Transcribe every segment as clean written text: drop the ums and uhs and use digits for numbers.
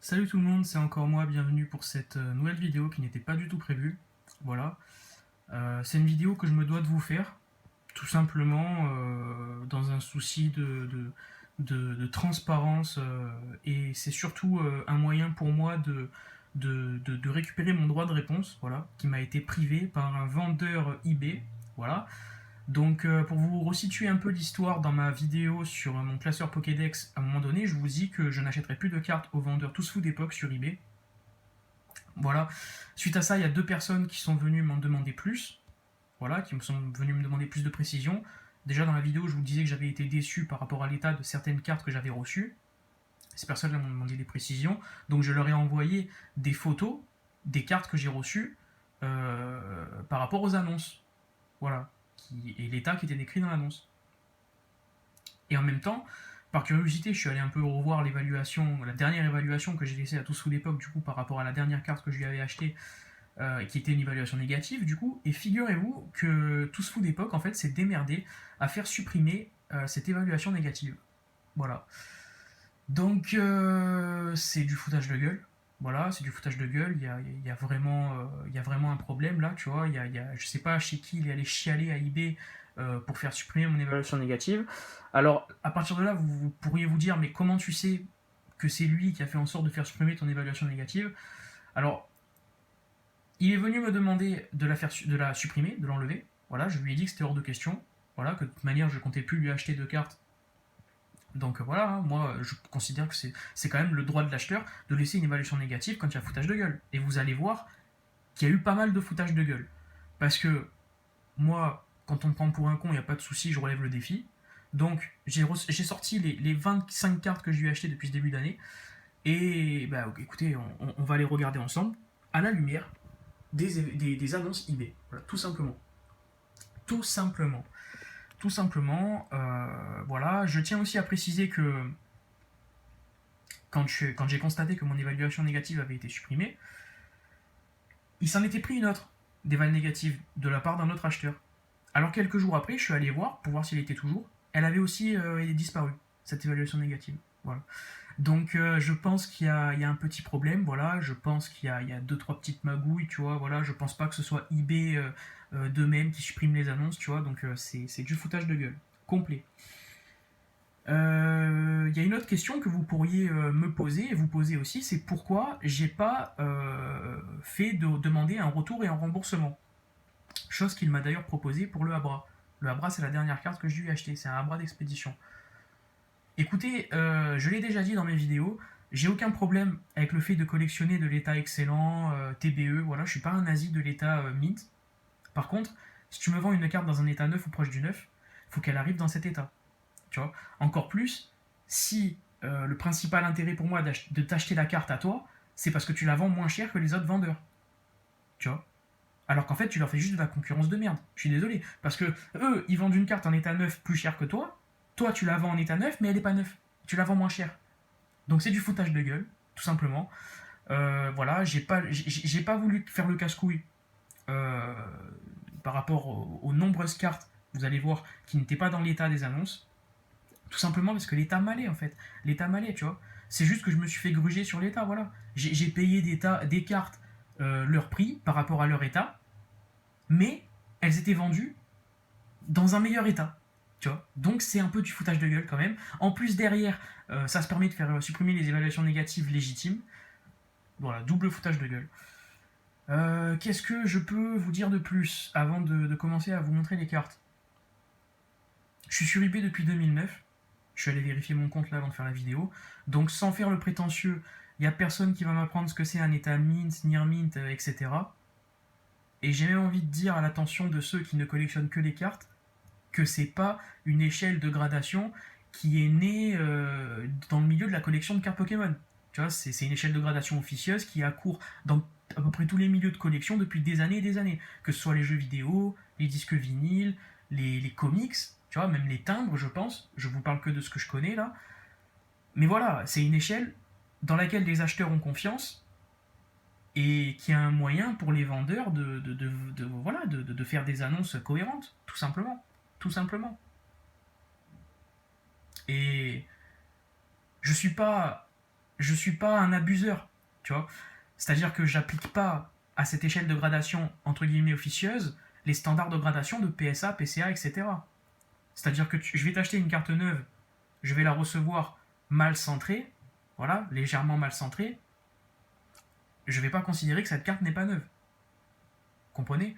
Salut tout le monde, c'est encore moi, bienvenue pour cette nouvelle vidéo qui n'était pas du tout prévue. Voilà. C'est une vidéo que je me dois de vous faire, tout simplement dans un souci de transparence, et c'est surtout un moyen pour moi de récupérer mon droit de réponse, voilà, qui m'a été privé par un vendeur eBay. Voilà. Donc pour vous resituer un peu l'histoire dans ma vidéo sur mon classeur Pokédex, à un moment donné, je vous dis que je n'achèterai plus de cartes aux vendeurs tous fous d'époque sur eBay. Voilà. Suite à ça, il y a deux personnes qui sont venues m'en demander plus. Voilà, qui me sont venues me demander plus de précision. Déjà dans la vidéo, je vous disais que j'avais été déçu par rapport à l'état de certaines cartes que j'avais reçues. Ces personnes-là m'ont demandé des précisions. Donc je leur ai envoyé des photos des cartes que j'ai reçues par rapport aux annonces. Voilà. Et l'état qui était décrit dans l'annonce. Et en même temps, par curiosité, je suis allé un peu revoir l'évaluation, la dernière évaluation que j'ai laissée à tous sous l'époque, du coup, par rapport à la dernière carte que je lui avais achetée, qui était une évaluation négative, du coup. Et figurez-vous que tous fous d'époque, en fait, s'est démerdé à faire supprimer cette évaluation négative. Voilà. Donc, c'est du foutage de gueule. Voilà, c'est du foutage de gueule. Il y a vraiment un problème là, tu vois. Je sais pas chez qui il est allé chialer à eBay pour faire supprimer mon évaluation négative. Alors, à partir de là, vous pourriez vous dire, mais comment tu sais que c'est lui qui a fait en sorte de faire supprimer ton évaluation négative? Alors, il est venu me demander de la supprimer, de l'enlever. Voilà, je lui ai dit que c'était hors de question. Voilà, que de toute manière, je comptais plus lui acheter de cartes. Donc voilà, hein, moi je considère que c'est quand même le droit de l'acheteur de laisser une évaluation négative quand il y a foutage de gueule. Et vous allez voir qu'il y a eu pas mal de foutage de gueule. Parce que moi, quand on me prend pour un con, il n'y a pas de souci, je relève le défi. Donc j'ai sorti les 25 cartes que je lui ai achetées depuis ce début d'année. Et bah écoutez, on va les regarder ensemble à la lumière des annonces eBay. Voilà, tout simplement. Tout simplement. Tout simplement, voilà. Je tiens aussi à préciser que quand j'ai constaté que mon évaluation négative avait été supprimée, il s'en était pris une autre d'éval négative de la part d'un autre acheteur. Alors quelques jours après, je suis allé voir pour voir s'il était toujours. Elle avait aussi disparu, cette évaluation négative. Voilà. Donc je pense qu'il y a un petit problème, voilà. Je pense qu'il y a deux trois petites magouilles, tu vois. Voilà. Je pense pas que ce soit eBay d'eux-mêmes qui suppriment les annonces, tu vois. Donc c'est du foutage de gueule complet. Il y a une autre question que vous pourriez me poser et vous poser aussi, c'est pourquoi j'ai pas demander un retour et un remboursement. Chose qu'il m'a d'ailleurs proposé pour le Abra. Le Abra, c'est la dernière carte que j'ai dû acheter, c'est un Abra d'expédition. Écoutez, je l'ai déjà dit dans mes vidéos, j'ai aucun problème avec le fait de collectionner de l'état excellent, TBE, voilà, je suis pas un nazi de l'état mint. Par contre, si tu me vends une carte dans un état neuf ou proche du neuf, il faut qu'elle arrive dans cet état. Tu vois. Encore plus, si le principal intérêt pour moi de t'acheter la carte à toi, c'est parce que tu la vends moins cher que les autres vendeurs. Tu vois. Alors qu'en fait, tu leur fais juste de la concurrence de merde. Je suis désolé. Parce que eux, ils vendent une carte en état neuf plus cher que toi. Toi, tu la vends en état neuf, mais elle n'est pas neuve. Tu la vends moins cher. Donc c'est du foutage de gueule, tout simplement. Voilà, j'ai pas voulu faire le casse-couille euh, par rapport aux nombreuses cartes, vous allez voir, qui n'étaient pas dans l'état des annonces. Tout simplement parce que l'État m'allait en fait. L'État m'allait, tu vois. C'est juste que je me suis fait gruger sur l'État, voilà. J'ai payé des cartes leur prix par rapport à leur état, mais elles étaient vendues dans un meilleur état. Tu vois. Donc c'est un peu du foutage de gueule quand même. En plus derrière, ça se permet de faire supprimer les évaluations négatives légitimes. Voilà, double foutage de gueule. Qu'est-ce que je peux vous dire de plus avant de commencer à vous montrer les cartes? Je suis sur eBay depuis 2009. Je suis allé vérifier mon compte là avant de faire la vidéo. Donc sans faire le prétentieux, il n'y a personne qui va m'apprendre ce que c'est un état mint, near mint, etc. Et j'ai même envie de dire à l'attention de ceux qui ne collectionnent que les cartes que c'est pas une échelle de gradation qui est née dans le milieu de la collection de cartes Pokémon. Tu vois, c'est une échelle de gradation officieuse qui a cours dans à peu près tous les milieux de collection depuis des années et des années. Que ce soit les jeux vidéo, les disques vinyles, les comics, tu vois, même les timbres, je pense. Je vous parle que de ce que je connais là. Mais voilà, c'est une échelle dans laquelle les acheteurs ont confiance et qui a un moyen pour les vendeurs voilà, de faire des annonces cohérentes, tout simplement. Tout simplement. Et je suis pas. je suis pas un abuseur, tu vois. C'est-à-dire que j'applique pas à cette échelle de gradation entre guillemets officieuse les standards de gradation de PSA, PCA, etc. C'est-à-dire que je vais t'acheter une carte neuve, je vais la recevoir mal centrée, voilà, légèrement mal centrée, je vais pas considérer que cette carte n'est pas neuve. Comprenez?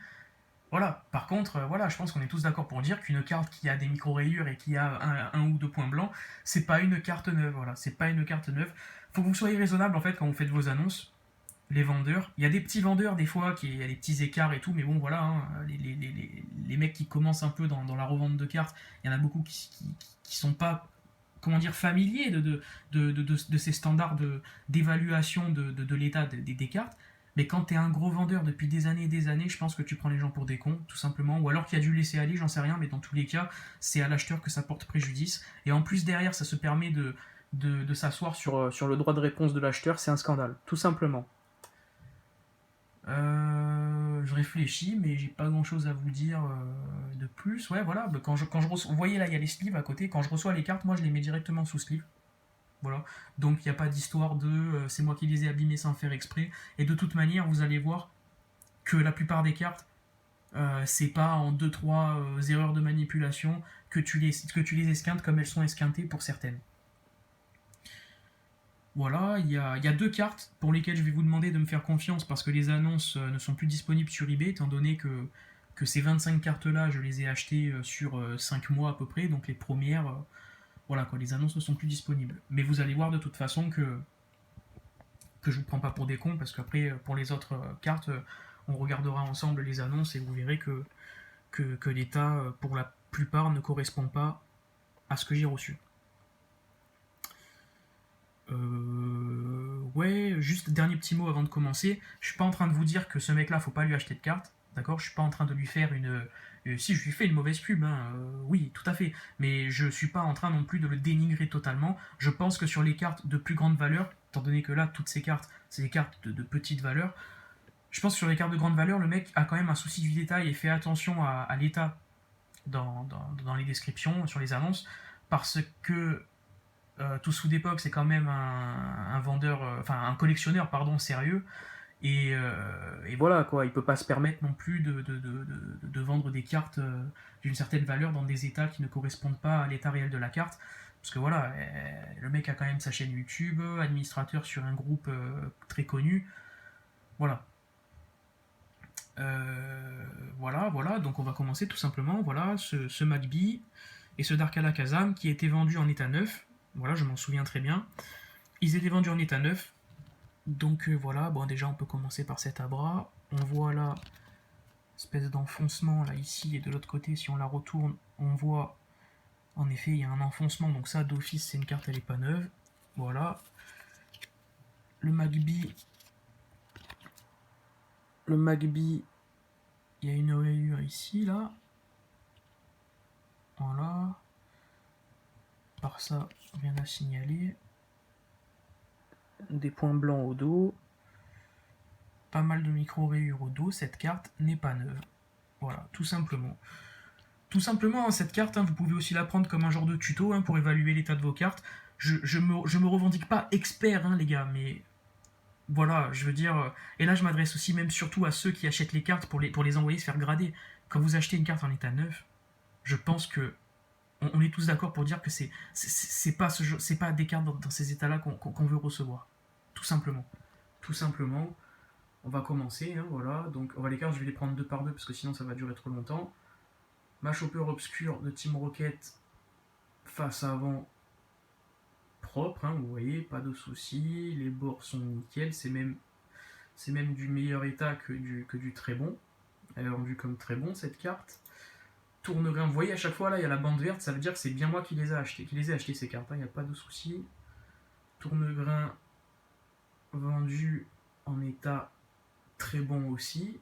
Voilà. Par contre, voilà, je pense qu'on est tous d'accord pour dire qu'une carte qui a des micro-rayures et qui a un ou deux points blancs, c'est pas une carte neuve. Voilà, c'est pas une carte neuve. Faut que vous soyez raisonnable en fait quand vous faites vos annonces. Les vendeurs, il y a des petits vendeurs des fois, il y a des petits écarts et tout, mais bon voilà, hein, les mecs qui commencent un peu dans la revente de cartes, il y en a beaucoup qui sont pas, comment dire, familiers de ces standards d'évaluation de l'état des cartes. Mais quand tu es un gros vendeur depuis des années et des années, je pense que tu prends les gens pour des cons, tout simplement. Ou alors qu'il y a dû laisser aller, j'en sais rien, mais dans tous les cas, c'est à l'acheteur que ça porte préjudice. Et en plus, derrière, ça se permet de s'asseoir sur le droit de réponse de l'acheteur. C'est un scandale, tout simplement. Je réfléchis, mais j'ai pas grand chose à vous dire de plus. Ouais, voilà. Quand je reçois, vous voyez là, il y a les sleeves à côté. Quand je reçois les cartes, moi je les mets directement sous sleeve. Voilà. Donc il n'y a pas d'histoire de c'est moi qui les ai abîmés sans faire exprès. Et de toute manière, vous allez voir que la plupart des cartes, c'est pas en deux trois erreurs de manipulation que tu les esquintes comme elles sont esquintées pour certaines. Voilà, il y a deux cartes pour lesquelles je vais vous demander de me faire confiance parce que les annonces ne sont plus disponibles sur eBay, étant donné que ces 25 cartes-là, je les ai achetées sur 5 mois à peu près, donc les premières, voilà quoi, les annonces ne sont plus disponibles. Mais vous allez voir de toute façon que je vous prends pas pour des cons, parce qu'après, pour les autres cartes, on regardera ensemble les annonces et vous verrez que l'état, pour la plupart, ne correspond pas à ce que j'ai reçu. Ouais, juste dernier petit mot avant de commencer. Je suis pas en train de vous dire que ce mec-là, faut pas lui acheter de cartes, d'accord? Je suis pas en train de lui faire une. Si je lui fais une mauvaise pub, hein, oui, tout à fait. Mais je suis pas en train non plus de le dénigrer totalement. Je pense que sur les cartes de plus grande valeur, étant donné que là, toutes ces cartes, c'est des cartes de petite valeur, je pense que sur les cartes de grande valeur, le mec a quand même un souci du détail et fait attention à l'état dans les descriptions, sur les annonces, parce que Tout sous d'époque, c'est quand même un vendeur, enfin un collectionneur, pardon, sérieux. Et voilà quoi, il peut pas se permettre non plus de vendre des cartes d'une certaine valeur dans des états qui ne correspondent pas à l'état réel de la carte. Parce que voilà, le mec a quand même sa chaîne YouTube, administrateur sur un groupe très connu. Voilà. Voilà, donc on va commencer tout simplement. Voilà, ce Magby et ce Dark Alakazam qui étaient vendus en état neuf. Voilà, je m'en souviens très bien. Ils étaient vendus en état neuf. Donc voilà, bon déjà on peut commencer par cet abra. On voit là, espèce d'enfoncement là ici, et de l'autre côté, si on la retourne, on voit en effet il y a un enfoncement. Donc ça d'office c'est une carte, elle est pas neuve. Voilà. Le Magby, il y a une rayure ici là. Voilà. Par ça, rien à signaler. Des points blancs au dos. Pas mal de micro-rayures au dos. Cette carte n'est pas neuve. Voilà, tout simplement. Tout simplement, hein, cette carte, hein, vous pouvez aussi la prendre comme un genre de tuto hein, pour évaluer l'état de vos cartes. Je me revendique pas expert, hein, les gars, mais voilà, je veux dire. Et là, je m'adresse aussi même surtout à ceux qui achètent les cartes pour les envoyer se faire grader. Quand vous achetez une carte en état neuf, je pense que on est tous d'accord pour dire que c'est pas des cartes dans ces états-là qu'on veut recevoir. Tout simplement. Tout simplement. On va commencer, hein, voilà. Donc, les cartes, je vais les prendre deux par deux parce que sinon ça va durer trop longtemps. Ma Chopper Obscure de Team Rocket, face avant propre, hein, vous voyez, pas de soucis. Les bords sont nickel, c'est même du meilleur état que du très bon. Elle est vendue comme très bon cette carte. Tournegrain, vous voyez à chaque fois là il y a la bande verte, ça veut dire que c'est bien moi qui les ai achetés ces cartes, il n'y a pas de souci. Tournegrain vendu en état très bon aussi.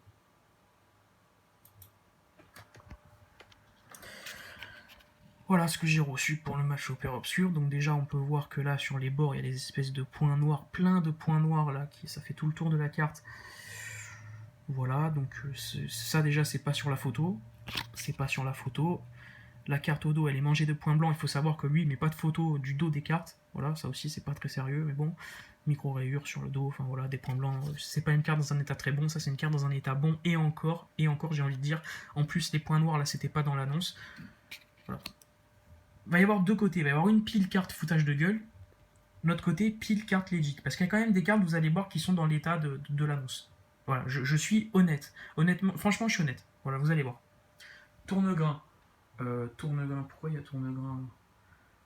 Voilà ce que j'ai reçu pour le match Chopper Obscur. Donc déjà on peut voir que là sur les bords il y a des espèces de points noirs, plein de points noirs là, ça fait tout le tour de la carte. Voilà, donc ça déjà c'est pas sur la photo. C'est pas sur la photo. La carte au dos elle est mangée de points blancs, il faut savoir que lui il met pas de photo du dos des cartes. Voilà, ça aussi c'est pas très sérieux, mais bon. Micro-rayures sur le dos, enfin voilà, des points blancs. C'est pas une carte dans un état très bon, ça c'est une carte dans un état bon, et encore j'ai envie de dire. En plus, les points noirs, là, c'était pas dans l'annonce. Voilà. Il va y avoir deux côtés, il va y avoir une pile carte foutage de gueule, l'autre côté, pile carte legit. Parce qu'il y a quand même des cartes, vous allez voir, qui sont dans l'état de l'annonce. Voilà, je suis honnête. Honnêtement, franchement, je suis honnête. Voilà, vous allez voir. Tourne-grain. Tourne-grain, pourquoi il y a tourne-grain?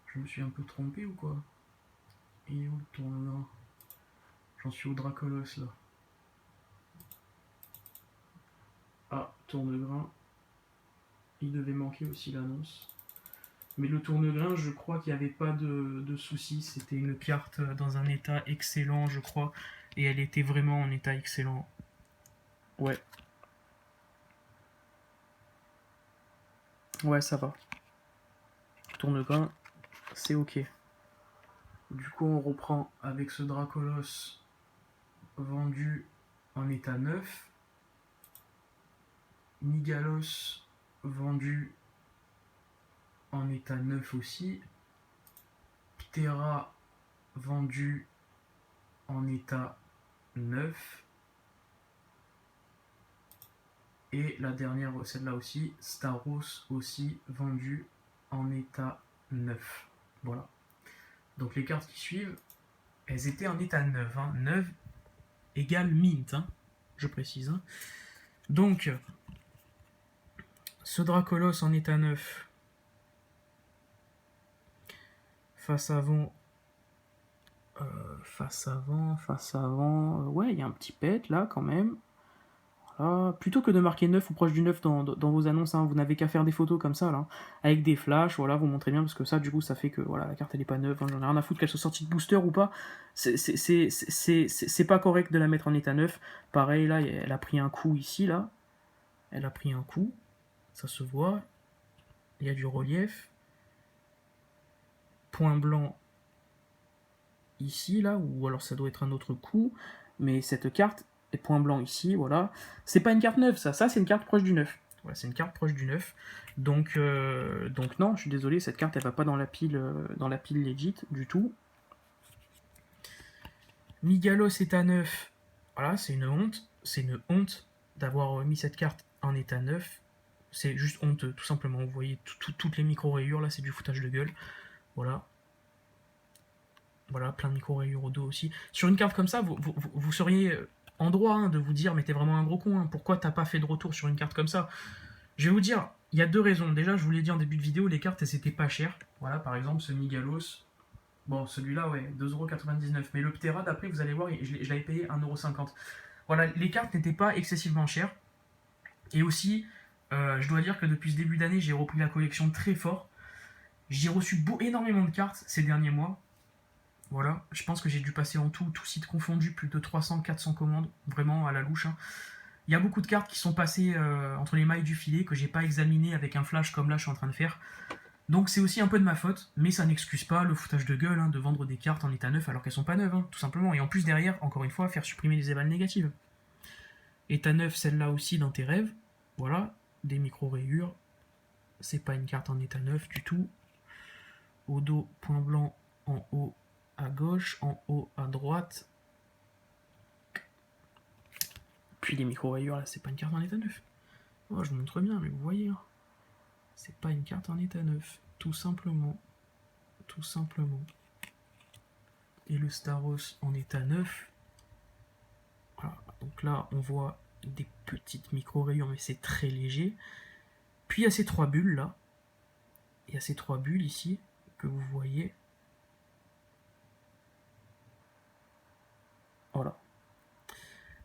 Je me suis un peu trompé ou quoi? Il est où le tourne-grain? J'en suis au Dracolos là. Ah, tourne-grain. Il devait manquer aussi l'annonce. Mais le tourne-grain, je crois qu'il n'y avait pas de soucis. C'était une carte dans un état excellent, je crois. Et elle était vraiment en état excellent. Ouais. Ouais, ça va. Tourne-grain, c'est ok. Du coup, on reprend avec ce Dracolos vendu en état neuf. Nigalos vendu en état neuf aussi. Ptera vendu en état neuf. Et la dernière, celle-là aussi, Staros aussi vendu en état neuf. Voilà. Donc les cartes qui suivent, elles étaient en état neuf. Hein. 9 égale mint, hein, je précise. Hein. Donc, ce Dracolos en état neuf, face avant, ouais, il y a un petit pet là quand même. Voilà. Plutôt que de marquer 9 ou proche du 9 dans vos annonces, hein, vous n'avez qu'à faire des photos comme ça, là, avec des flashs, voilà, vous montrez bien, parce que ça, du coup, ça fait que voilà, la carte elle est pas neuve, hein, j'en ai rien à foutre qu'elle soit sortie de booster ou pas, c'est pas correct de la mettre en état neuf. Pareil, là, elle a pris un coup ici, là, elle a pris un coup, ça se voit, il y a du relief, point blanc ici, là, ou alors ça doit être un autre coup, mais cette carte est point blanc ici, voilà. C'est pas une carte neuve, ça c'est une carte proche du 9. Voilà, c'est une carte proche du 9. Donc non, je suis désolé, cette carte elle va pas dans la pile legit du tout. Migalos est à 9. Voilà, c'est une honte. C'est une honte d'avoir mis cette carte en état 9. C'est juste honteux, tout simplement. Vous voyez toutes les micro-rayures, là, c'est du foutage de gueule. Voilà. Voilà, plein de micro-rayures au dos aussi. Sur une carte comme ça, vous seriez en droit hein, de vous dire, mais t'es vraiment un gros con, hein, pourquoi t'as pas fait de retour sur une carte comme ça? Je vais vous dire, il y a deux raisons. Déjà, je vous l'ai dit en début de vidéo, les cartes, elles étaient pas chères. Voilà, par exemple, ce Migalos. Bon, celui-là, ouais, 2,99€. Mais le Ptera, d'après, vous allez voir, je l'avais payé 1,50€. Voilà, les cartes n'étaient pas excessivement chères. Et aussi, je dois dire que depuis ce début d'année, j'ai repris la collection très fort. J'ai reçu énormément de cartes ces derniers mois. Voilà, je pense que j'ai dû passer en tout site confondu, plus de 300-400 commandes, vraiment à la louche. Hein. Il y a beaucoup de cartes qui sont passées entre les mailles du filet, que j'ai pas examinées avec un flash comme là je suis en train de faire. Donc c'est aussi un peu de ma faute, mais ça n'excuse pas le foutage de gueule hein, de vendre des cartes en état neuf alors qu'elles sont pas neuves, hein, tout simplement. Et en plus derrière, encore une fois, faire supprimer les évals négatives. État neuf, celle-là aussi dans tes rêves. Voilà, des micro-rayures. C'est pas une carte en état neuf du tout. Au dos, point blanc en haut à gauche, en haut à droite. Puis les micro-rayures, là, c'est pas une carte en état neuf. Oh, je vous montre bien, mais vous voyez. Hein. C'est pas une carte en état neuf. Tout simplement. Tout simplement. Et le Staros en état neuf. Voilà. Donc là, on voit des petites micro-rayures, mais c'est très léger. Puis il y a ces trois bulles, là. Il y a ces trois bulles ici, que vous voyez. Voilà.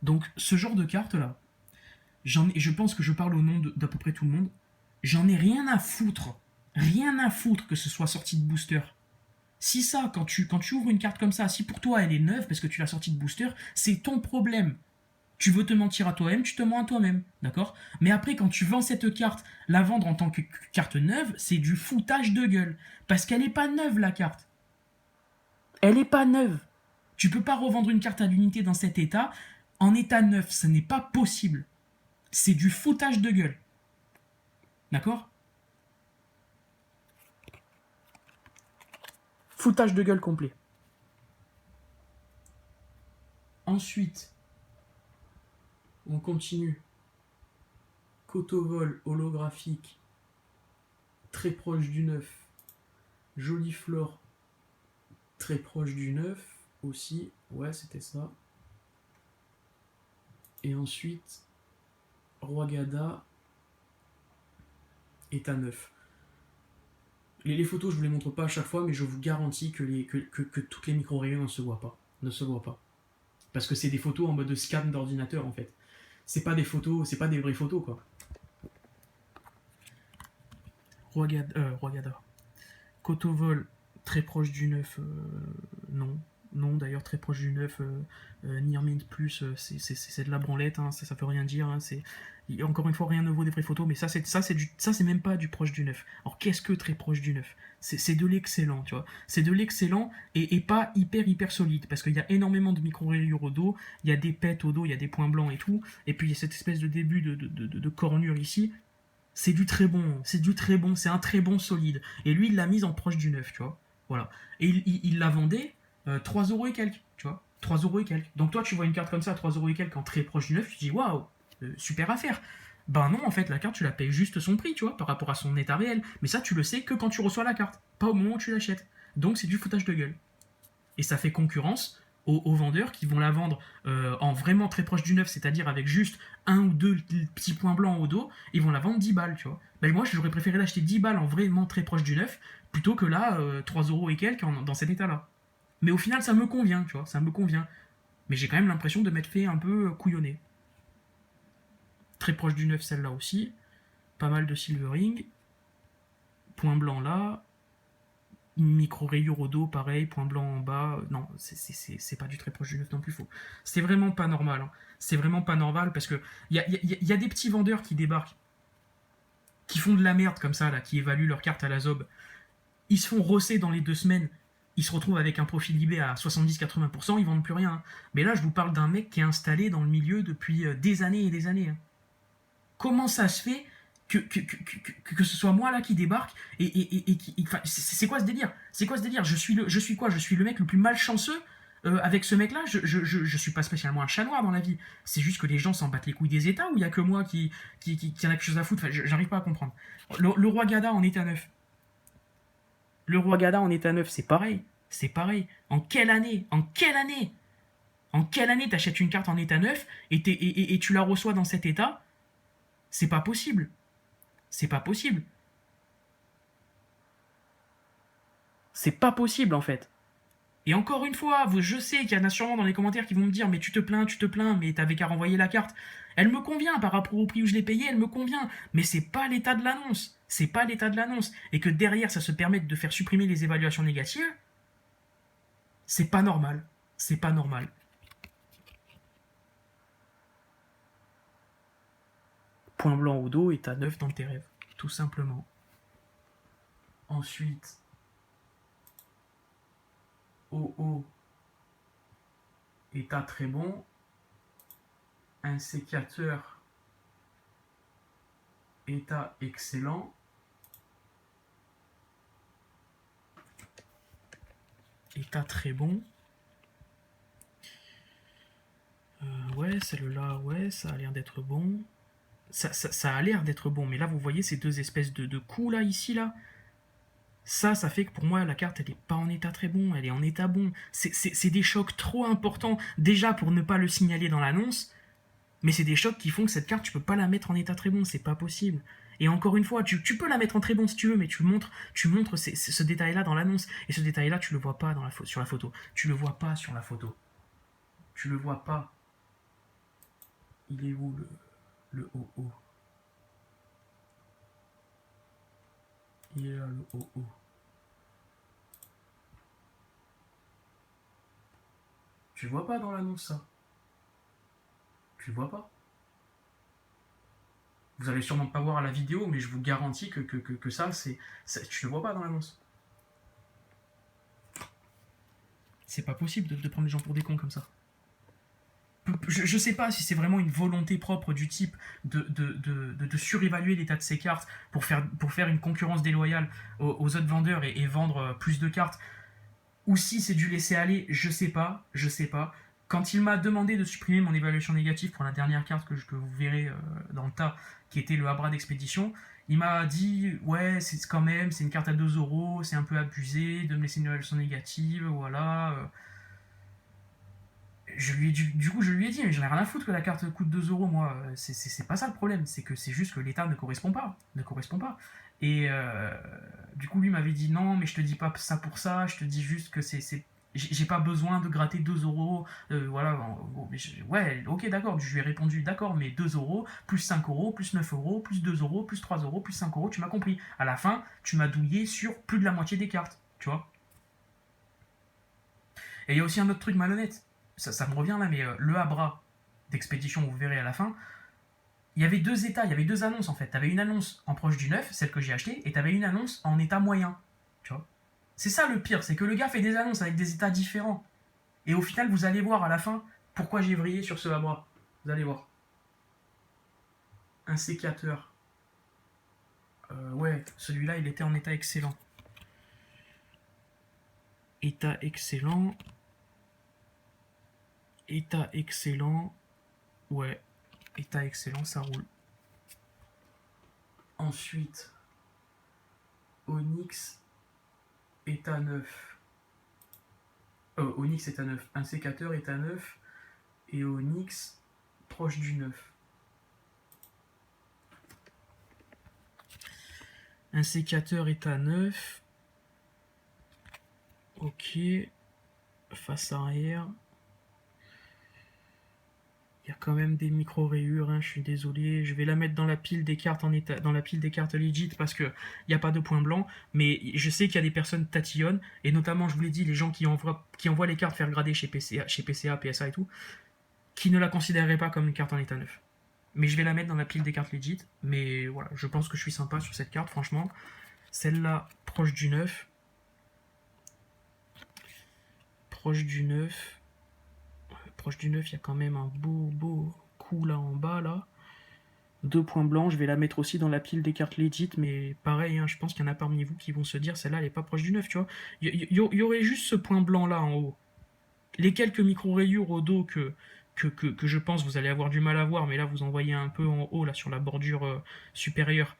Donc, ce genre de carte-là, je pense que je parle au nom d'à peu près tout le monde, j'en ai rien à foutre que ce soit sorti de booster. Si ça, quand tu ouvres une carte comme ça, si pour toi elle est neuve parce que tu l'as sortie de booster, c'est ton problème. Tu veux te mentir à toi-même, tu te mens à toi-même, d'accord? Mais après, quand tu vends cette carte, la vendre en tant que carte neuve, c'est du foutage de gueule. Parce qu'elle n'est pas neuve, la carte. Elle n'est pas neuve. Tu peux pas revendre une carte à l'unité dans cet état en état neuf, ce n'est pas possible. C'est du foutage de gueule. D'accord? Foutage de gueule complet. Ensuite, on continue. Cotovol holographique, très proche du neuf. Joli Flore, très proche du neuf aussi. Ouais, c'était ça. Et ensuite, Roi Gada est à 9. Les photos, je vous les montre pas à chaque fois, mais je vous garantis que toutes les micro-rayons ne se voient pas. Ne se voient pas. Parce que c'est des photos en mode scan d'ordinateur, en fait. C'est pas des photos, c'est pas des vraies photos, quoi. Roi Gada. Cotovol, très proche du 9, non. Non, d'ailleurs, très proche du 9, Nearmint Plus, c'est de la branlette, hein, ça peut rien dire. Hein, encore une fois, rien ne vaut des vraies photos, mais ça, c'est même pas du proche du 9. Alors, qu'est-ce que très proche du 9? C'est de l'excellent, tu vois. C'est de l'excellent et pas hyper solide, parce qu'il y a énormément de micro-rayures au dos, il y a des pets au dos, il y a des points blancs et tout, et puis il y a cette espèce de début de cornure ici. C'est du très bon, c'est un très bon solide. Et lui, il l'a mise en proche du 9, tu vois. Voilà. Et il la vendait 3 euros et quelques, tu vois. 3 euros et quelques. Donc toi, tu vois une carte comme ça à 3 euros et quelques en très proche du 9, tu te dis waouh, super affaire. Ben non, en fait, la carte, tu la payes juste son prix, tu vois, par rapport à son état réel. Mais ça, tu le sais que quand tu reçois la carte, pas au moment où tu l'achètes. Donc c'est du foutage de gueule. Et ça fait concurrence aux vendeurs qui vont la vendre en vraiment très proche du neuf, c'est-à-dire avec juste un ou deux petits points blancs au dos, ils vont la vendre 10 balles, tu vois. Ben moi, j'aurais préféré l'acheter 10 balles en vraiment très proche du neuf, plutôt que là, 3 euros et quelques dans cet état-là. Mais au final, ça me convient, tu vois, ça me convient. Mais j'ai quand même l'impression de m'être fait un peu couillonner. Très proche du neuf, celle-là aussi. Pas mal de silvering. Point blanc là. Micro-rayure au dos, pareil, point blanc en bas. Non, c'est pas du très proche du neuf non plus, faux. C'est vraiment pas normal. Hein. C'est vraiment pas normal parce que y a des petits vendeurs qui débarquent, qui font de la merde comme ça, là, qui évaluent leur carte à la zob. Ils se font rosser dans les 2 semaines. Ils se retrouvent avec un profil IB à 70-80%, ils vendent plus rien. Hein. Mais là, je vous parle d'un mec qui est installé dans le milieu depuis des années et des années. Hein. Comment ça se fait que ce soit moi là qui débarque et qui. Enfin, c'est quoi ce délire? C'est quoi ce délire? Je suis quoi? Je suis le mec le plus malchanceux avec ce mec là? Je suis pas spécialement un chat noir dans la vie. C'est juste que les gens s'en battent les couilles des états ou il y a que moi qui en a quelque chose à foutre? Enfin, j'arrive pas à comprendre. Le roi Gada en état neuf. Le roi Gada en état neuf, c'est pareil. C'est pareil. En quelle année? En quelle année? En quelle année t'achètes une carte en état neuf et tu la reçois dans cet état? C'est pas possible. C'est pas possible. C'est pas possible en fait. Et encore une fois, je sais qu'il y en a sûrement dans les commentaires qui vont me dire mais tu te plains, mais t'avais qu'à renvoyer la carte. Elle me convient par rapport au prix où je l'ai payé, elle me convient. Mais c'est pas l'état de l'annonce. C'est pas l'état de l'annonce. Et que derrière ça se permette de faire supprimer les évaluations négatives, c'est pas normal. C'est pas normal. Point blanc au dos et t'as 9 dans tes rêves. Tout simplement. Ensuite, OO, état très bon. Un sécateur, état excellent. État très bon. Ouais, celle-là, ouais, ça a l'air d'être bon. Ça a l'air d'être bon, mais là, vous voyez ces deux espèces de coups là, ici, là. Ça fait que pour moi, la carte, elle n'est pas en état très bon, elle est en état bon. C'est des chocs trop importants, déjà pour ne pas le signaler dans l'annonce, mais c'est des chocs qui font que cette carte, tu peux pas la mettre en état très bon, c'est pas possible. Et encore une fois, tu peux la mettre en très bon si tu veux, mais tu montres ce détail-là dans l'annonce, et ce détail-là, tu le vois pas sur la photo. Tu le vois pas sur la photo. Tu le vois pas. Il est où le OO? Il est là, le OO. Tu le vois pas dans l'annonce, ça. Tu le vois pas. Vous allez sûrement pas voir à la vidéo, mais je vous garantis que ça, tu le vois pas dans l'annonce. C'est pas possible de prendre les gens pour des cons comme ça. Je sais pas si c'est vraiment une volonté propre du type de surévaluer l'état de ses cartes pour faire une concurrence déloyale aux autres vendeurs et vendre plus de cartes, ou si c'est du laisser aller, je sais pas. Quand il m'a demandé de supprimer mon évaluation négative pour la dernière carte que vous verrez dans le tas, qui était le Abra d'expédition, il m'a dit ouais, c'est quand même, c'est une carte à 2 euros, c'est un peu abusé de me laisser une évaluation négative, voilà. Du coup, je lui ai dit, mais j'en ai rien à foutre que la carte coûte 2 euros, moi. C'est pas ça le problème, c'est que c'est juste que l'état ne correspond pas. Ne correspond pas. Et du coup, lui m'avait dit, non, mais je te dis pas ça pour ça, je te dis juste que j'ai pas besoin de gratter 2 euros. Voilà, ouais, ok, d'accord. Je lui ai répondu, d'accord, mais 2 euros, plus 5 euros, plus 9 euros, plus 2 euros, plus 3 euros, plus 5 euros, tu m'as compris. À la fin, tu m'as douillé sur plus de la moitié des cartes, tu vois. Et il y a aussi un autre truc malhonnête. Ça me revient là, mais le Abra d'expédition, vous verrez à la fin, il y avait deux états, il y avait deux annonces en fait. Tu avais une annonce en proche du neuf, celle que j'ai achetée, et tu avais une annonce en état moyen. Tu vois. C'est ça le pire, c'est que le gars fait des annonces avec des états différents. Et au final, vous allez voir à la fin pourquoi j'ai vrillé sur ce Abra. Vous allez voir. Un sécateur. Ouais, celui-là, il était en état excellent. État excellent. État excellent. Ouais, état excellent, ça roule. Ensuite, Onyx, état 9. Onyx état 9. Un sécateur état 9. Et Onyx proche du 9. Un sécateur état 9. Ok. Face arrière. Il y a quand même des micro-rayures, hein, je suis désolé. Je vais la mettre dans la pile des cartes en état, dans la pile des cartes legit parce qu'il n'y a pas de point blanc. Mais je sais qu'il y a des personnes tatillonnes, et notamment, je vous l'ai dit, les gens qui envoient les cartes faire grader chez PCA, PSA et tout, qui ne la considéreraient pas comme une carte en état 9. Mais je vais la mettre dans la pile des cartes legit. Mais voilà, je pense que je suis sympa sur cette carte, franchement. Celle-là, proche du 9. Proche du 9. Proche du 9, il y a quand même un beau coup là en bas, là. 2 points blancs, je vais la mettre aussi dans la pile des cartes legit, mais pareil, hein, je pense qu'il y en a parmi vous qui vont se dire, celle-là, elle est pas proche du 9, tu vois. Il y aurait juste ce point blanc là en haut. Les quelques micro-rayures au dos que je pense vous allez avoir du mal à voir, mais là vous en voyez un peu en haut, là, sur la bordure supérieure.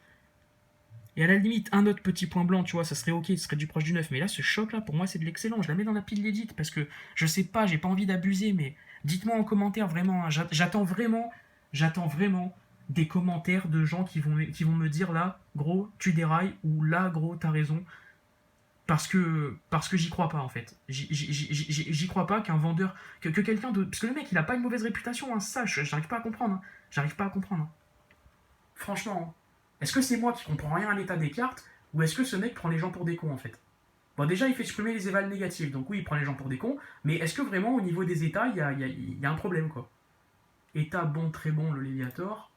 Et à la limite, un autre petit point blanc, tu vois, ça serait ok, ce serait du proche du 9. Mais là, ce choc-là, pour moi, c'est de l'excellent. Je la mets dans la pile legit parce que je sais pas, j'ai pas envie d'abuser, mais dites-moi en commentaire vraiment. Hein, j'attends vraiment des commentaires de gens qui vont me dire là, gros, tu dérailles, ou là, gros, t'as raison. Parce que j'y crois pas en fait. J'y crois pas qu'un vendeur. Que quelqu'un de. Parce que le mec, il a pas une mauvaise réputation, hein, ça, j'arrive pas à comprendre. Hein. J'arrive pas à comprendre. Hein. Franchement. Hein. Est-ce que c'est moi qui comprends rien à l'état des cartes, ou est-ce que ce mec prend les gens pour des cons en fait? Bon, déjà, il fait supprimer les évals négatives, donc oui, il prend les gens pour des cons, mais est-ce que vraiment, au niveau des états, il y a un problème quoi? État bon, très bon, le Léviator.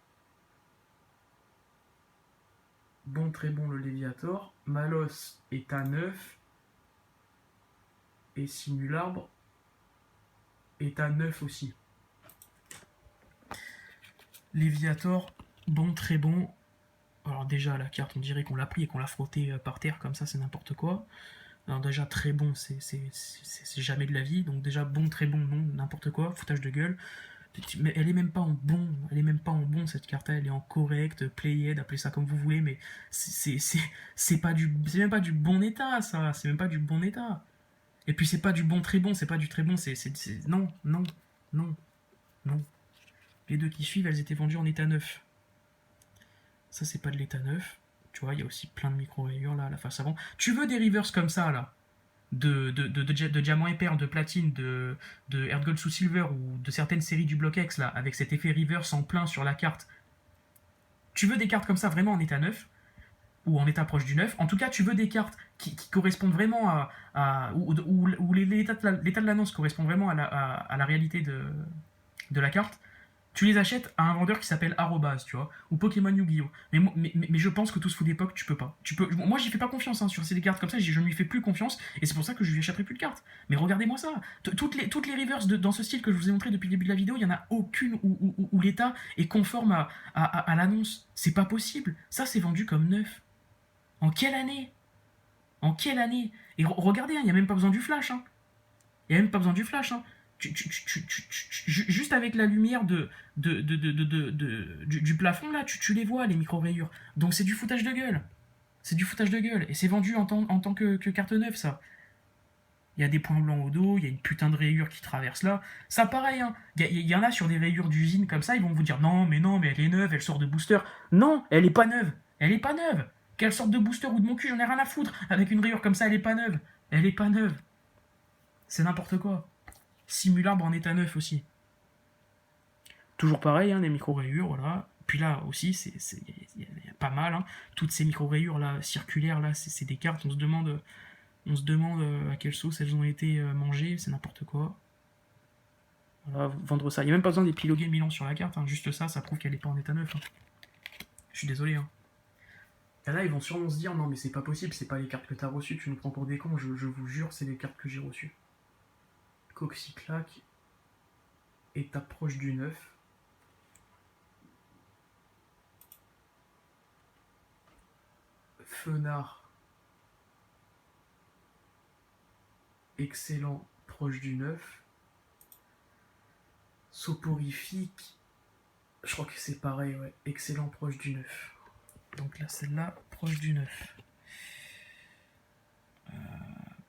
Bon, très bon, le Léviator. Malos, état 9. Et Simularbre, état 9 aussi. Léviator, bon, très bon. Alors déjà, la carte, on dirait qu'on l'a pris et qu'on l'a frotté par terre, comme ça, c'est n'importe quoi. Alors déjà, très bon, c'est jamais de la vie. Donc déjà, bon, très bon, non, n'importe quoi, foutage de gueule. Mais elle est même pas en bon, cette carte, elle est en correct, played, appelez ça comme vous voulez, mais c'est même pas du bon état, ça, c'est même pas du bon état. Et puis c'est pas du bon très bon, c'est pas du très bon, non, non, non, non. Les deux qui suivent, elles étaient vendues en état 9. Ça, c'est pas de l'état 9. Tu vois, il y a aussi plein de micro-rayures là à la face avant. Tu veux des reverse comme ça là, de diamant et perle, de platine, de Earthgold sous silver, ou de certaines séries du bloc X là, avec cet effet reverse en plein sur la carte. Tu veux des cartes comme ça vraiment en état 9, ou en état proche du 9. En tout cas, tu veux des cartes qui correspondent vraiment où l'état de l'annonce correspond vraiment à la réalité de la carte. Tu les achètes à un vendeur qui s'appelle Arrobase, tu vois, ou Pokémon Yu-Gi-Oh! Mais je pense que tout se fout d'époque, tu peux pas. Moi, j'y fais pas confiance hein, sur ces cartes comme ça, je ne lui fais plus confiance, et c'est pour ça que je lui achèterai plus de cartes. Mais regardez-moi ça. Toutes les reverse dans ce style que je vous ai montré depuis le début de la vidéo, il y en a aucune où l'état est conforme à l'annonce. C'est pas possible. Ça, c'est vendu comme neuf. En quelle année? En quelle année? Et regardez, il n'y a même pas besoin du flash. Il n'y a même pas besoin du flash. Juste avec la lumière du plafond, là, tu les vois, les micro-rayures. Donc c'est du foutage de gueule. C'est du foutage de gueule. Et c'est vendu en tant que carte neuve, ça. Il y a des points blancs au dos, il y a une putain de rayure qui traverse là. Ça, pareil, hein. Il y en a sur des rayures d'usine comme ça, ils vont vous dire non, mais elle est neuve, elle sort de booster. Non, elle est pas neuve. Elle est pas neuve. Qu'elle sorte de booster ou de mon cul, j'en ai rien à foutre. Avec une rayure comme ça, elle est pas neuve. Elle est pas neuve. C'est n'importe quoi. Simularbre en état neuf aussi. Toujours pareil, hein, les micro-rayures, voilà. Puis là aussi, il y a pas mal. Hein. Toutes ces micro-rayures là, circulaires, là, c'est des cartes, on se demande à quelle sauce elles ont été mangées, c'est n'importe quoi. Voilà, vendre ça. Il n'y a même pas besoin d'épiloguer Milan sur la carte, hein. Juste ça prouve qu'elle n'est pas en état neuf. Hein. Je suis désolé. Hein. Et là, ils vont sûrement se dire non, mais c'est pas possible, c'est pas les cartes que t'as reçues, tu nous prends pour des cons, je vous jure, c'est les cartes que j'ai reçues. Coxiclac, étape proche du 9. Fenard, excellent, proche du 9. Soporifique, je crois que c'est pareil, ouais, excellent, proche du 9. Donc là, celle-là, proche du 9.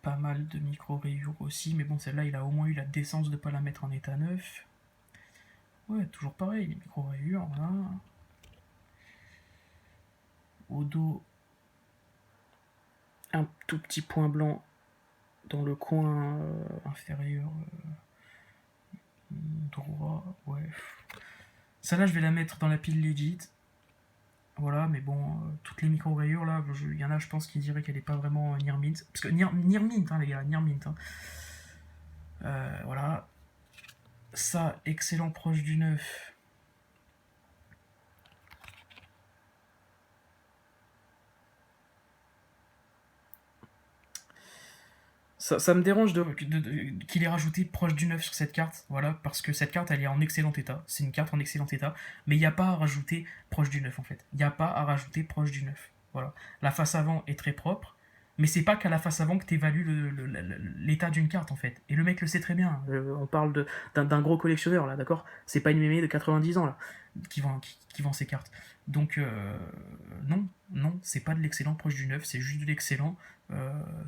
Pas mal de micro-rayures aussi, mais bon, celle-là, il a au moins eu la décence de ne pas la mettre en état neuf. Ouais, toujours pareil, les micro-rayures, voilà. Au dos, un tout petit point blanc dans le coin inférieur droit, ouais. Celle-là, je vais la mettre dans la pile legit. Voilà, mais bon, toutes les micro-rayures, là, il y en a, je pense, qui diraient qu'elle n'est pas vraiment near mint. Parce que near mint, hein, les gars, near mint. Hein. Voilà. Ça, excellent proche du 9. Ça me dérange qu'il ait rajouté proche du 9 sur cette carte, voilà, parce que cette carte, elle est en excellent état. C'est une carte en excellent état, mais il n'y a pas à rajouter proche du 9, en fait. Il n'y a pas à rajouter proche du 9. Voilà. La face avant est très propre, mais c'est pas qu'à la face avant que tu évalues l'état d'une carte, en fait. Et le mec le sait très bien. On parle d'un gros collectionneur, là, d'accord? C'est pas une mémé de 90 ans, là, qui vend ses cartes. Donc, non, c'est pas de l'excellent proche du 9, c'est juste de l'excellent.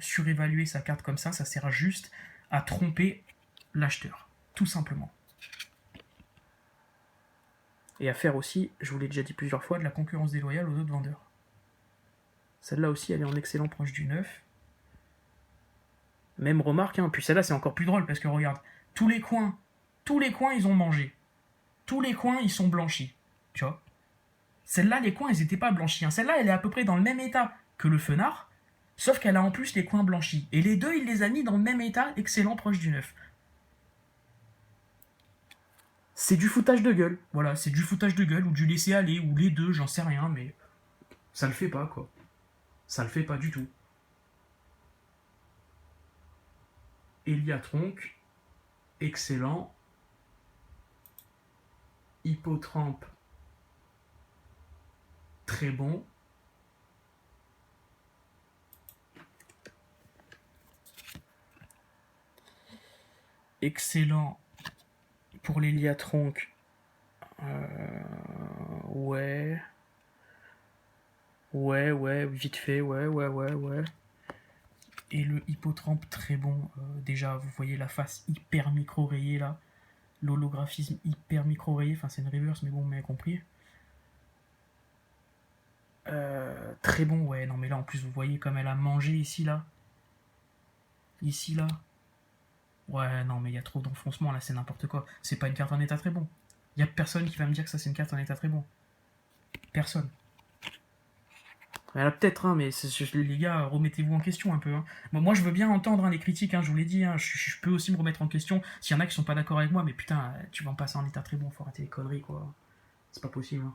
Surévaluer sa carte comme ça sert juste à tromper l'acheteur, tout simplement. Et à faire aussi, je vous l'ai déjà dit plusieurs fois, de la concurrence déloyale aux autres vendeurs. Celle-là aussi, elle est en excellent proche du 9. Même remarque, hein, puis celle-là, c'est encore plus drôle, parce que regarde, tous les coins, ils ont mangé. Tous les coins, ils sont blanchis. Tu vois. Celle-là, les coins, ils n'étaient pas blanchis. Hein. Celle-là, elle est à peu près dans le même état que le fenard, sauf qu'elle a en plus les coins blanchis. Et les deux, il les a mis dans le même état, excellent, proche du 9. C'est du foutage de gueule. Voilà, c'est du foutage de gueule, ou du laisser aller, ou les deux, j'en sais rien, mais ça le fait pas, quoi. Ça le fait pas du tout. Eliatronc, excellent. Hippotrampe, très bon. Excellent pour l'Eliatronc. Ouais. Ouais, vite fait, ouais. Et le Hippotrampe, très bon. Déjà, vous voyez la face hyper micro-rayée là. L'holographisme hyper micro-rayé. Enfin, c'est une reverse, mais bon, vous m'avez compris. Très bon, ouais. Non, mais là, en plus, vous voyez comme elle a mangé ici, là. Ici, là. Ouais, non, mais il y a trop d'enfoncement, là, c'est n'importe quoi. C'est pas une carte en état très bon. Il y a personne qui va me dire que ça, c'est une carte en état très bon. Personne. Elle a peut-être, hein, mais les gars, remettez-vous en question un peu. Hein. Moi, je veux bien entendre hein, les critiques, hein, je vous l'ai dit. Hein, je peux aussi me remettre en question s'il y en a qui sont pas d'accord avec moi, mais putain, tu vas en passer en état très bon, faut arrêter les conneries, quoi. C'est pas possible. Hein.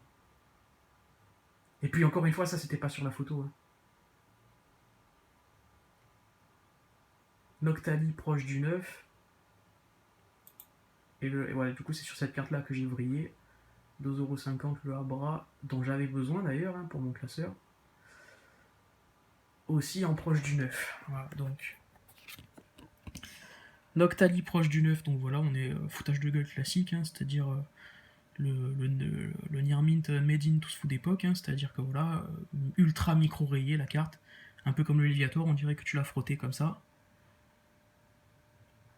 Et puis, encore une fois, ça, c'était pas sur la photo. Hein. Noctali proche du 9. Et voilà, du coup, c'est sur cette carte-là que j'ai vrillé. 2,50€ le Abra, dont j'avais besoin d'ailleurs hein, pour mon classeur. Aussi en proche du 9. Voilà, donc. Noctali proche du 9, donc voilà, on est foutage de gueule classique, hein, c'est-à-dire le Near Mint made in tous fout d'époque, hein, c'est-à-dire que voilà, ultra micro rayé la carte, un peu comme le Léviator, on dirait que tu l'as frotté comme ça.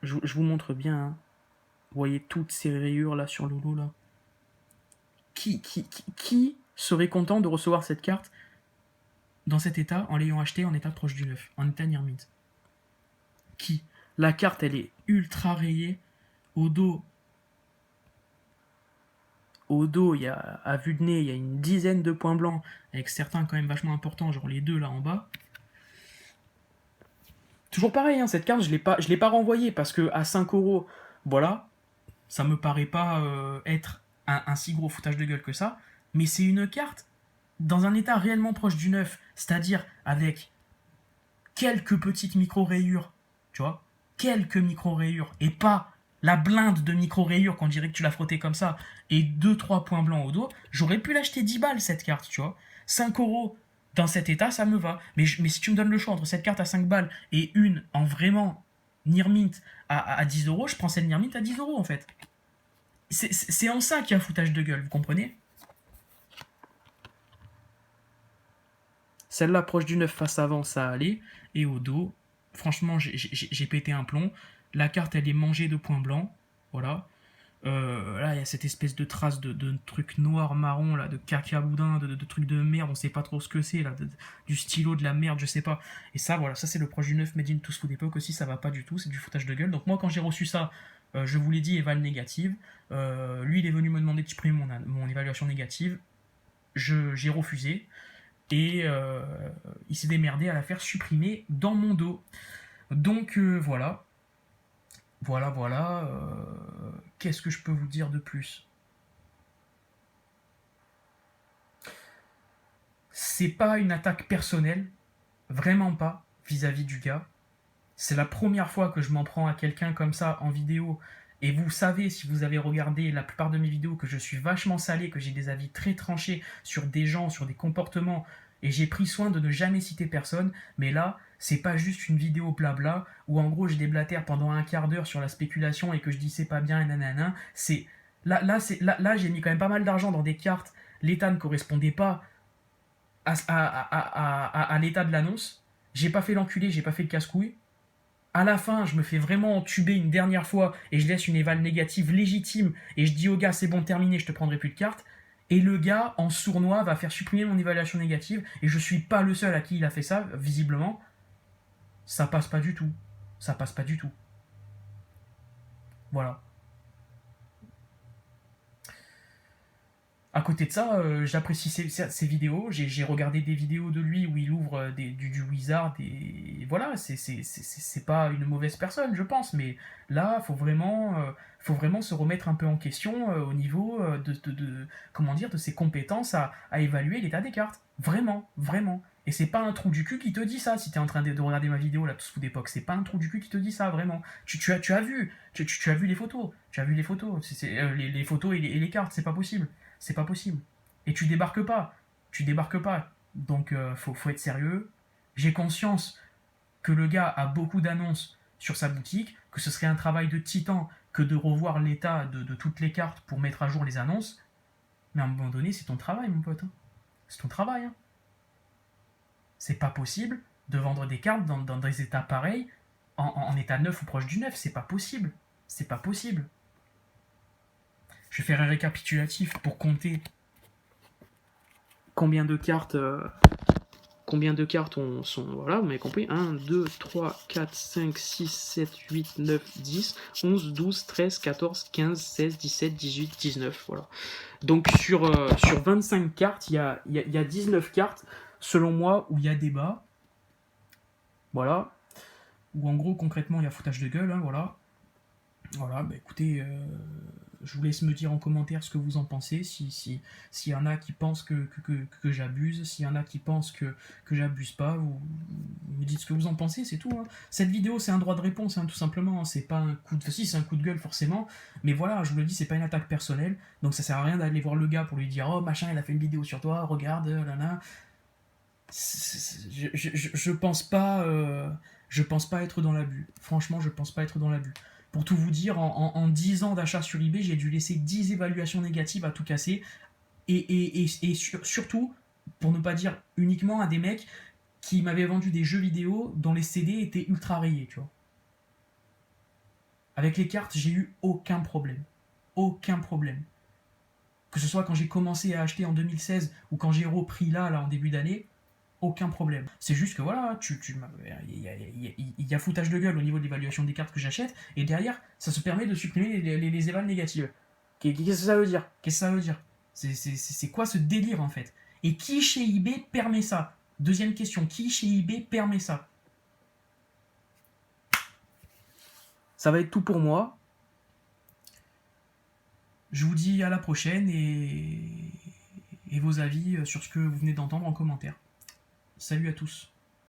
Je vous montre bien, hein. Vous voyez toutes ces rayures là sur le lot là. Qui serait content de recevoir cette carte dans cet état en l'ayant acheté en état proche du 9, en état Near Mint? Qui? La carte elle est ultra rayée, au dos, il y a, à vue de nez, il y a une dizaine de points blancs, avec certains quand même vachement importants, genre les deux là en bas. Toujours pareil, hein, cette carte, je l'ai pas renvoyée parce que à 5 €, voilà, ça me paraît pas être un si gros foutage de gueule que ça, mais c'est une carte dans un état réellement proche du 9, c'est-à-dire avec quelques petites micro-rayures, tu vois, quelques micro-rayures, et pas la blinde de micro-rayures qu'on dirait que tu l'as frotté comme ça, et 2-3 points blancs au dos, j'aurais pu l'acheter 10 balles cette carte, tu vois. 5 € dans cet état, ça me va. Mais si tu me donnes le choix entre cette carte à 5 balles et une en vraiment Near Mint à 10 €, je prends celle Near Mint à 10 € en fait. C'est en ça qu'il y a un foutage de gueule, vous comprenez? Celle-là, proche du 9 face avant, ça allait. Et au dos, franchement, j'ai pété un plomb. La carte, elle est mangée de points blancs. Voilà. Là, il y a cette espèce de trace de truc noir, marron, là, de caca boudin, de trucs de merde, on sait pas trop ce que c'est, là, du stylo, de la merde, je sais pas. Et ça, voilà, ça c'est le proche du 9 Made in Tous Food d'époque aussi, ça va pas du tout, c'est du foutage de gueule. Donc moi, quand j'ai reçu ça, je vous l'ai dit, éval négative. Lui, il est venu me demander de supprimer mon évaluation négative. J'ai refusé. Et il s'est démerdé à la faire supprimer dans mon dos. Donc voilà. Voilà. Qu'est-ce que je peux vous dire de plus? C'est pas une attaque personnelle, vraiment pas, vis-à-vis du gars. C'est la première fois que je m'en prends à quelqu'un comme ça en vidéo. Et vous savez, si vous avez regardé la plupart de mes vidéos, que je suis vachement salé, que j'ai des avis très tranchés sur des gens, sur des comportements, et j'ai pris soin de ne jamais citer personne. Mais là, c'est pas juste une vidéo blabla, où en gros je déblatère pendant un quart d'heure sur la spéculation et que je dis c'est pas bien et nanana. C'est là j'ai mis quand même pas mal d'argent dans des cartes. L'état ne correspondait pas à l'état de l'annonce. J'ai pas fait l'enculé, j'ai pas fait le casse-couille. À la fin, je me fais vraiment entuber une dernière fois et je laisse une éval négative légitime et je dis au gars c'est bon terminé, je te prendrai plus de cartes. Et le gars en sournois va faire supprimer mon évaluation négative et je suis pas le seul à qui il a fait ça, visiblement. Ça passe pas du tout. Ça passe pas du tout. Voilà. À côté de ça, j'apprécie ses vidéos. J'ai regardé des vidéos de lui où il ouvre du Wizard. Et voilà, c'est pas une mauvaise personne, je pense. Mais là, faut vraiment se remettre un peu en question au niveau comment dire, de ses compétences à évaluer l'état des cartes. Vraiment, vraiment. Et c'est pas un trou du cul qui te dit ça si t'es en train de regarder ma vidéo là, tout sous d'époque. C'est pas un trou du cul qui te dit ça, vraiment. Tu as vu. Tu as vu les photos. Tu as vu les photos. Les photos et les cartes, c'est pas possible. C'est pas possible. Et tu débarques pas. Tu débarques pas. Donc faut être sérieux. J'ai conscience que le gars a beaucoup d'annonces sur sa boutique, que ce serait un travail de titan que de revoir l'état de toutes les cartes pour mettre à jour les annonces. Mais à un moment donné, c'est ton travail, mon pote. Hein. C'est ton travail. Hein. C'est pas possible de vendre des cartes dans des états pareils, en état neuf ou proche du neuf. C'est pas possible. C'est pas possible. Je vais faire un récapitulatif pour compter combien de cartes sont. Voilà, vous m'avez compris. 1, 2, 3, 4, 5, 6, 7, 8, 9, 10, 11, 12, 13, 14, 15, 16, 17, 18, 19. Voilà. Donc sur 25 cartes, il y a 19 cartes, selon moi, où il y a débat. Voilà. Où en gros, concrètement, il y a foutage de gueule. Hein, voilà. Voilà, bah écoutez, je vous laisse me dire en commentaire ce que vous en pensez, s'il y en a qui pensent que j'abuse, s'il y en a qui pensent que j'abuse pas, vous me dites ce que vous en pensez, c'est tout. Hein. Cette vidéo, c'est un droit de réponse, hein, tout simplement, hein. C'est pas un coup de... Si, c'est un coup de gueule, forcément, mais voilà, je vous le dis, c'est pas une attaque personnelle, donc ça sert à rien d'aller voir le gars pour lui dire « Oh, machin, il a fait une vidéo sur toi, regarde, là. » Je pense pas... je pense pas être dans l'abus. Franchement, je pense pas être dans l'abus. Pour tout vous dire, en 10 ans d'achat sur eBay, j'ai dû laisser 10 évaluations négatives à tout casser. Surtout, pour ne pas dire uniquement à des mecs qui m'avaient vendu des jeux vidéo dont les CD étaient ultra rayés, tu vois. Avec les cartes, j'ai eu aucun problème. Aucun problème. Que ce soit quand j'ai commencé à acheter en 2016 ou quand j'ai repris là en début d'année, aucun problème. C'est juste que voilà, il y a foutage de gueule au niveau de l'évaluation des cartes que j'achète, et derrière, ça se permet de supprimer les évals négatives. Qu'est-ce que ça veut dire? Qu'est-ce que ça veut dire? C'est quoi ce délire en fait? Et qui chez eBay permet ça? Deuxième question, qui chez eBay permet ça? Ça va être tout pour moi. Je vous dis à la prochaine et vos avis sur ce que vous venez d'entendre en commentaire. Salut à tous.